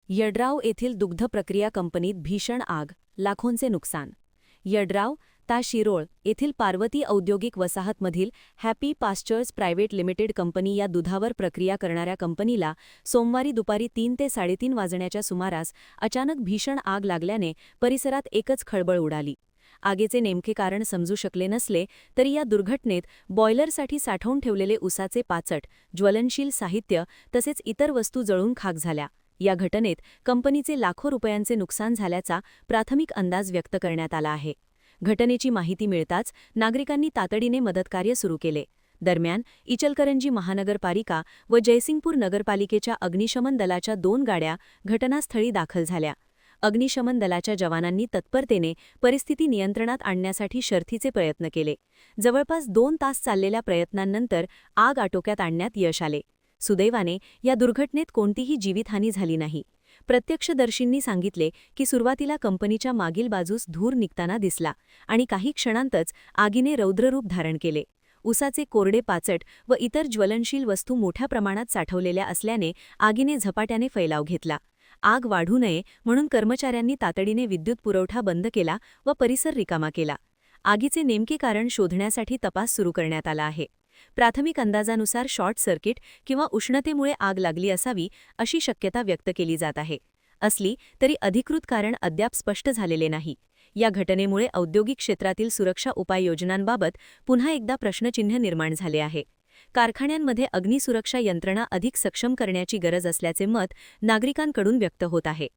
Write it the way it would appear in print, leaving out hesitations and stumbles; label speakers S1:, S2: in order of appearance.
S1: यड्राव येथील दुग्ध प्रक्रिया कंपनीत भीषण आग, लाखोंचे नुकसान. यड्राव ता शिरोळ येथील पार्वती औद्योगिक वसाहतमधील happy pastures private limited company या दुधावर प्रक्रिया करणाऱ्या कंपनीला सोमवारी दुपारी 3 ते 3:30 वाजण्याच्या सुमारास अचानक भीषण आग लागल्याने परिसरात एकच खळबळ उडाली. आगीचे नेमके कारण समजू शकले नसले तरी या दुर्घटनेत बॉयलरसाठी साठवून ठेवलेले उसाचे पाचट, ज्वलनशील साहित्य तसेच इतर वस्तू जळून खाक झाल्या. या घटनेत कंपनीचे लाखो रुपयांचे नुकसान झाल्याचा प्राथमिक अंदाज व्यक्त करण्यात आला आहे. घटनेची माहिती मिळताच नागरिकांनी तातडीने मदतकार्य सुरू केले. दरम्यान इचलकरंजी महानगरपालिका व जयसिंगपूर नगरपालिकेच्या अग्निशमन दलाच्या 2 गाड्या घटनास्थळी दाखल झाल्या. अग्निशमन दलाच्या जवानांनी तत्परतेने परिस्थिती नियंत्रणात आणण्यासाठी शर्थीचे प्रयत्न केले. जवळपास 2 तास चाललेल्या प्रयत्नांनंतर आग आटोक्यात आणण्यात यश आले. सुदैवाने या दुर्घटनेत कोणतीही जीवितहानी झाली नाही. प्रत्यक्षदर्शींनी सांगितले की सुरुवातीला कंपनीच्या मागील बाजूस धूर निघताना दिसला आणि काही क्षणांतच आगीने रौद्ररूप धारण केले. उसाचे कोरडे पाचट व इतर ज्वलनशील वस्तू मोठ्या प्रमाणात साठवलेल्या असल्याने आगीने झपाट्याने फैलाव घेतला. आग वाढू नये म्हणून कर्मचाऱ्यांनी तातडीने विद्युत पुरवठा बंद केला व परिसर रिकामा केला. आगीचे नेमके कारण शोधण्यासाठी तपास सुरू करण्यात आला आहे. प्राथमिक अंदाजानुसार शॉर्ट सर्किट किंवा उष्णतेमुळे आग लागली असावी अशी शक्यता व्यक्त केली जात आहे. असली तरी अधिकृत कारण अद्याप स्पष्ट झालेले नाही. या घटनेमुळे औद्योगिक क्षेत्रातील सुरक्षा उपाययोजनांबाबत पुन्हा एकदा प्रश्नचिन्ह निर्माण झाले आहे. कारखान्यांमध्ये अग्निसुरक्षा यंत्रणा अधिक सक्षम करण्याची गरज असल्याचे मत नागरिकांकडून व्यक्त होत आहे.